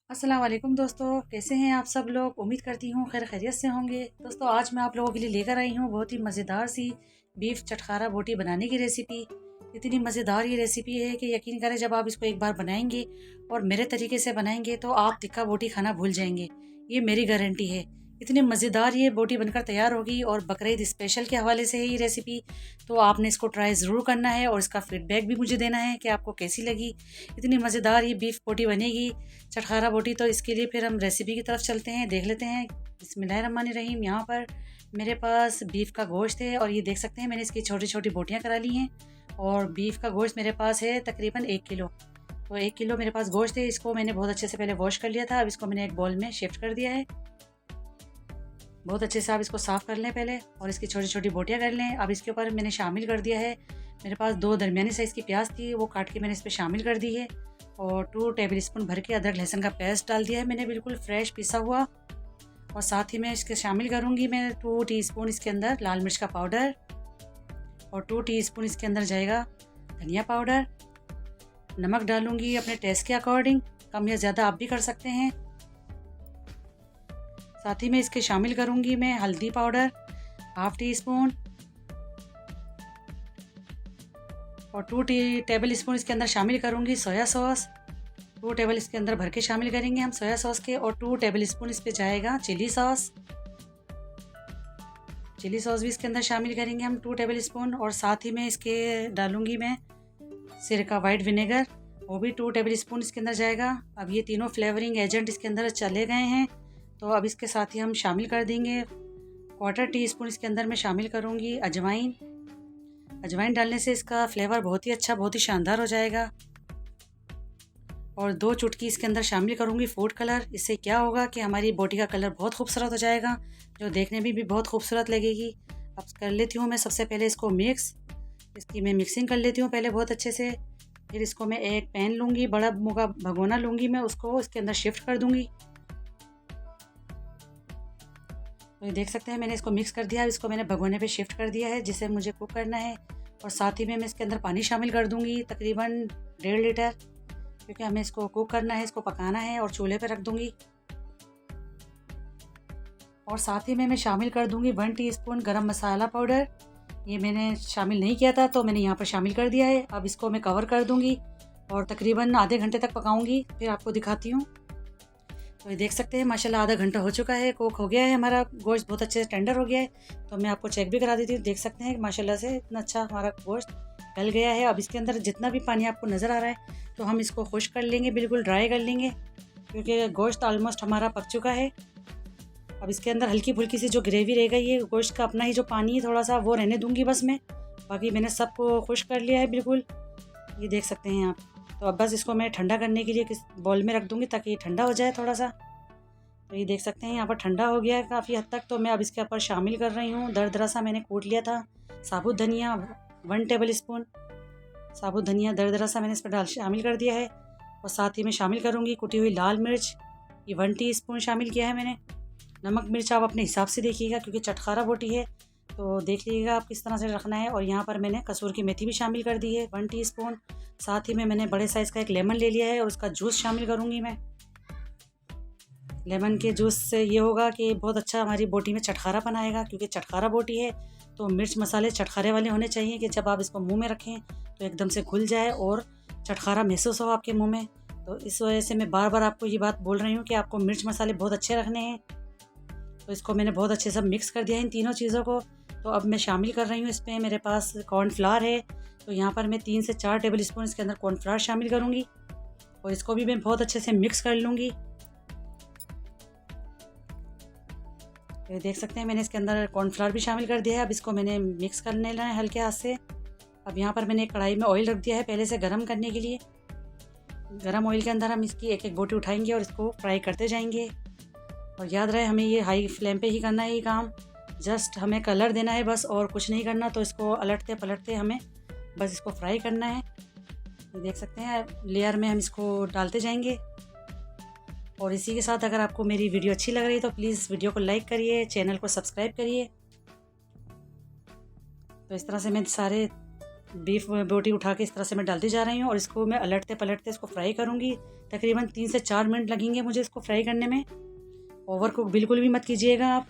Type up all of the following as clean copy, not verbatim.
अस्सलाम वालेकुम दोस्तों, कैसे हैं आप सब लोग। उम्मीद करती हूँ खैर खैरियत से होंगे। दोस्तों आज मैं आप लोगों के लिए लेकर आई हूँ बहुत ही मज़ेदार सी बीफ चटखारा बोटी बनाने की रेसिपी। इतनी मज़ेदार ये रेसिपी है कि यकीन करें जब आप इसको एक बार बनाएंगे और मेरे तरीके से बनाएंगे तो आप तिक्का बोटी खाना भूल जाएंगे। ये मेरी गारंटी है। इतनी मज़ेदार ये बोटी बनकर तैयार होगी और बकरीद स्पेशल के हवाले से है ये रेसिपी। तो आपने इसको ट्राई ज़रूर करना है और इसका फीडबैक भी मुझे देना है कि आपको कैसी लगी। इतनी मज़ेदार ये बीफ बोटी बनेगी चटखारा बोटी। तो इसके लिए फिर हम रेसिपी की तरफ चलते हैं, देख लेते हैं। बिस्मिल्लाहिर्रहमानिर्रहीम। यहाँ पर मेरे पास बीफ का गोश्त है और ये देख सकते हैं मैंने इसकी छोटी छोटी बोटियाँ करा ली हैं। और बीफ का गोश्त मेरे पास है तकरीबन 1 किलो। तो 1 किलो मेरे पास गोश्त है। इसको मैंने बहुत अच्छे से पहले वॉश कर लिया था। अब इसको मैंने एक बाउल में शिफ्ट कर दिया है। बहुत अच्छे से आप इसको साफ़ कर लें पहले और इसकी छोटी छोटी बोटियाँ कर लें। अब इसके ऊपर मैंने शामिल कर दिया है, मेरे पास 2 दरमियानी साइज़ की प्याज थी, वो काट के मैंने इस पर शामिल कर दी है। और 2 टेबल स्पून भर के अदरक लहसुन का पेस्ट डाल दिया है मैंने, बिल्कुल फ्रेश पिसा हुआ। और साथ ही मैं इसके शामिल करूँगी मैं 2 टीस्पून इसके अंदर लाल मिर्च का पाउडर और 2 टीस्पून इसके अंदर जाएगा धनिया पाउडर। नमक डालूँगी अपने टेस्ट के अकॉर्डिंग, कम या ज़्यादा आप भी कर सकते हैं। साथ ही में इसके शामिल करूँगी मैं हल्दी पाउडर 1/2 टीस्पून और 2 टेबल स्पून इसके अंदर शामिल करूँगी सोया सॉस। 2 टेबल इसके अंदर भर के शामिल करेंगे हम सोया सॉस के। और 2 टेबल स्पून इस पे जाएगा चिली सॉस। चिली सॉस भी इसके अंदर शामिल करेंगे हम 2 टेबल स्पून। और साथ ही में इसके डालूँगी मैं सिरका वाइट विनेगर, वो भी 2 टेबल स्पून इसके अंदर जाएगा। अब ये तीनों फ्लेवरिंग एजेंट इसके अंदर चले गए हैं। तो अब इसके साथ ही हम शामिल कर देंगे 1/4 टीस्पून इसके अंदर मैं शामिल करूँगी अजवाइन। अजवाइन डालने से इसका फ्लेवर बहुत ही अच्छा, बहुत ही शानदार हो जाएगा। और 2 चुटकी इसके अंदर शामिल करूँगी फूड कलर। इससे क्या होगा कि हमारी बोटी का कलर बहुत खूबसूरत हो जाएगा, जो देखने में भी बहुत खूबसूरत लगेगी। अब कर लेती हूँ मैं सबसे पहले इसको मिक्स। इसकी मैं मिक्सिंग कर लेती हूँ पहले बहुत अच्छे से। फिर इसको मैं एक पैन लूँगी, बड़ा मुगा भगोना लूँगी मैं, उसको इसके अंदर शिफ्ट कर दूँगी। तो ये देख सकते हैं मैंने इसको मिक्स कर दिया। इसको मैंने भगोने पे शिफ्ट कर दिया है जिसे मुझे कुक करना है। और साथ ही में मैं इसके अंदर पानी शामिल कर दूँगी तकरीबन 1.5 लीटर, क्योंकि हमें इसको कुक करना है, इसको पकाना है और चूल्हे पे रख दूँगी। और साथ ही में मैं शामिल कर दूँगी 1 टीस्पून गरम मसाला पाउडर। ये मैंने शामिल नहीं किया था तो मैंने यहाँ पर शामिल कर दिया है। अब इसको मैं कवर कर दूँगी और तकरीबन आधे घंटे तक पकाऊँगी, फिर आपको दिखाती हूँ। तो ये देख सकते हैं माशाल्लाह आधा घंटा हो चुका है, कुक हो गया है हमारा गोश्त, बहुत अच्छे से टेंडर हो गया है। तो मैं आपको चेक भी करा देती हूँ। देख सकते हैं माशाल्लाह से इतना अच्छा हमारा गोश्त गल गया है। अब इसके अंदर जितना भी पानी आपको नज़र आ रहा है तो हम इसको खुश्क कर लेंगे, बिल्कुल ड्राई कर लेंगे, क्योंकि गोश्त ऑलमोस्ट हमारा पक चुका है। अब इसके अंदर हल्की फुल्की सी जो ग्रेवी रह गई है, गोश्त का अपना ही जो पानी है थोड़ा सा वो रहने दूंगी बस मैं। बाकी मैंने सबको खुश्क कर लिया है बिल्कुल, ये देख सकते हैं आप। तो अब बस इसको मैं ठंडा करने के लिए किस बॉल में रख दूँगी ताकि ये ठंडा हो जाए थोड़ा सा। तो ये देख सकते हैं यहाँ पर ठंडा हो गया है काफ़ी हद तक। तो मैं अब इसके ऊपर शामिल कर रही हूँ दरदरा सा मैंने कूट लिया था साबुत धनिया, 1 टेबल स्पून साबुत धनिया दरदरा सा मैंने इस पर शामिल कर दिया है। और साथ ही मैं शामिल करूँगी कुटी हुई लाल मिर्च, ये 1 टीस्पून शामिल किया है मैंने। नमक मिर्च आप अपने हिसाब से देखिएगा, क्योंकि चटखारा बोटी है तो देख लीजिएगा आप किस तरह से रखना है। और यहाँ पर मैंने कसूर की मेथी भी शामिल कर दी है 1 टीस्पून। साथ ही में मैंने बड़े साइज़ का एक लेमन ले लिया है और उसका जूस शामिल करूँगी मैं। लेमन के जूस से ये होगा कि बहुत अच्छा हमारी बोटी में चटखारापन आएगा, क्योंकि चटखारा बोटी है तो मिर्च मसाले चटखारे वाले होने चाहिए कि जब आप इसको मुंह में रखें तो एकदम से घुल जाए और चटखारा महसूस हो आपके मुंह में। तो इस वजह से मैं बार बार आपको ये बात बोल रही हूँ कि आपको मिर्च मसाले बहुत अच्छे रखने हैं। तो इसको मैंने बहुत अच्छे से मिक्स कर दिया है इन तीनों चीज़ों को। तो अब मैं शामिल कर रही हूँ इसमें, मेरे पास कॉर्नफ्लावर है तो यहाँ पर मैं 3 से 4 टेबल स्पून इसके अंदर कॉर्नफ्लावर शामिल करूँगी और इसको भी मैं बहुत अच्छे से मिक्स कर लूँगी। तो ये देख सकते हैं मैंने इसके अंदर कॉर्नफ्लावर भी शामिल कर दिया है। अब इसको मैंने मिक्स कर लेना है हल्के हाथ से। अब यहाँ पर मैंने एक कढ़ाई में ऑयल रख दिया है पहले से गर्म करने के लिए। गर्म ऑयल के अंदर हम इसकी एक एक बोटी उठाएंगे और इसको फ्राई करते जाएंगे। और याद रहे हमें ये हाई फ्लेम पे ही करना है ये काम, जस्ट हमें कलर देना है बस और कुछ नहीं करना। तो इसको अलटते पलटते हमें बस इसको फ्राई करना है। ये देख सकते हैं लेयर में हम इसको डालते जाएंगे। और इसी के साथ अगर आपको मेरी वीडियो अच्छी लग रही है तो प्लीज़ वीडियो को लाइक करिए, चैनल को सब्सक्राइब करिए। तो इस तरह से मैं सारे बीफ बोटी उठा के इस तरह से मैं डालती जा रही हूँ और इसको मैं अलटते पलटते इसको फ्राई करूँगी। तकरीबन 3 से 4 मिनट लगेंगे मुझे इसको फ्राई करने में। ओवर कुक बिल्कुल भी मत कीजिएगा आप,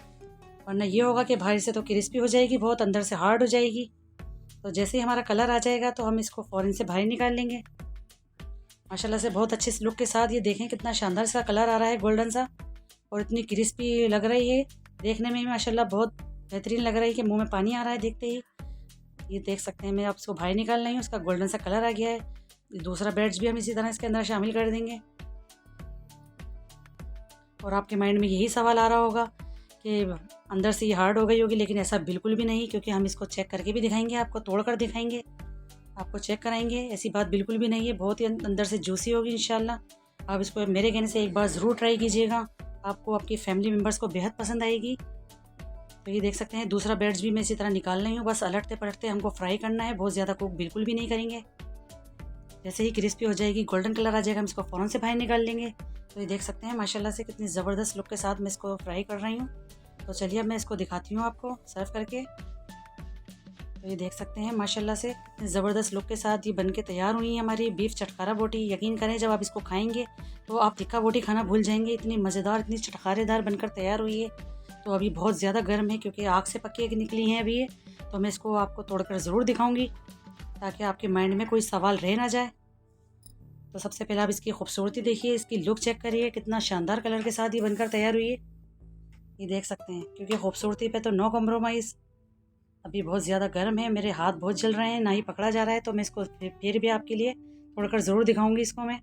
वरना ये होगा कि बाहर से तो क्रिस्पी हो जाएगी बहुत, अंदर से हार्ड हो जाएगी। तो जैसे ही हमारा कलर आ जाएगा तो हम इसको फ़ौरन से बाहर निकाल लेंगे। माशाल्लाह से बहुत अच्छे लुक के साथ ये देखें कितना शानदार सा कलर आ रहा है, गोल्डन सा, और इतनी क्रिस्पी लग रही है देखने में माशाल्लाह, बहुत बेहतरीन लग रहा है कि मुंह में पानी आ रहा है देखते ही। ये देख सकते हैं मैं आप इसको बाहर निकाल रही हूँ, उसका गोल्डन सा कलर आ गया है। दूसरा बैच भी हम इसी तरह इसके अंदर शामिल कर देंगे। और आपके माइंड में यही सवाल आ रहा होगा कि अंदर से ये हार्ड हो गई होगी, लेकिन ऐसा बिल्कुल भी नहीं, क्योंकि हम इसको चेक करके भी दिखाएंगे, आपको तोड़ कर दिखाएंगे, आपको चेक कराएंगे। ऐसी बात बिल्कुल भी नहीं है, बहुत ही अंदर से जूसी होगी इंशाल्लाह। आप इसको मेरे कहने से एक बार ज़रूर ट्राई कीजिएगा, आपको आपकी फैमिली मेम्बर्स को बेहद पसंद आएगी। तो ये देख सकते हैं दूसरा बैच भी मैं इसी तरह निकाल रही हूँ। बस अलटते पलटते हमको फ्राई करना है, बहुत ज़्यादा कुक बिल्कुल भी नहीं करेंगे। जैसे ही क्रिस्पी हो जाएगी, गोल्डन कलर आ जाएगा, हम इसको फ़ौरन से बाहर निकाल लेंगे। तो ये देख सकते हैं माशाल्लाह से कितनी ज़बरदस्त लुक के साथ मैं इसको फ्राई कर रही हूँ। तो चलिए अब मैं इसको दिखाती हूँ आपको सर्व करके। तो ये देख सकते हैं माशाल्लाह से कितनी ज़बरदस्त लुक के साथ ये बनके तैयार हुई है हमारी बीफ चटखारा बोटी। यकीन करें जब आप इसको खाएंगे तो आप तिक्का बोटी खाना भूल जाएंगे, इतनी मज़ेदार, इतनी चटखारेदार बनकर तैयार हुई है। तो अभी बहुत ज़्यादा गर्म है क्योंकि आग से पक के निकली हैं अभी ये। तो मैं इसको आपको तोड़कर ज़रूर दिखाऊँगी ताकि आपके माइंड में कोई सवाल रह ना जाए। तो सबसे पहले आप इसकी खूबसूरती देखिए, इसकी लुक चेक करिए, कितना शानदार कलर के साथ ये बनकर तैयार हुई है। ये देख सकते हैं, क्योंकि खूबसूरती पे तो नो कम्प्रोमाइज़। अभी बहुत ज़्यादा गर्म है, मेरे हाथ बहुत जल रहे हैं, ना ही पकड़ा जा रहा है। तो मैं इसको फिर भी आपके लिए तोड़कर ज़रूर दिखाऊंगी इसको मैं।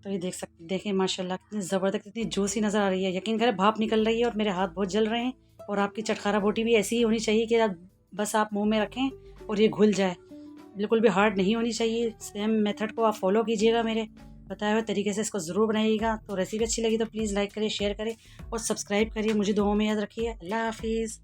तो ये देखें माशाल्लाह कितनी ज़बरदस्त, कितनी जूसी नज़र आ रही है। यकीन करें भाप निकल रही है और मेरे हाथ बहुत जल रहे हैं। और आपकी चटखारा बोटी भी ऐसी ही होनी चाहिए कि बस आप मुँह में रखें और ये घुल जाए, बिल्कुल भी हार्ड नहीं होनी चाहिए। सेम मेथड को आप फॉलो कीजिएगा, मेरे बताए हुए तरीके से इसको ज़रूर बनाइएगा। तो रेसिपी अच्छी लगी तो प्लीज़ लाइक करिए, शेयर करें और सब्सक्राइब करिए। मुझे दुआओं में याद रखिए। अल्लाह हाफिज़।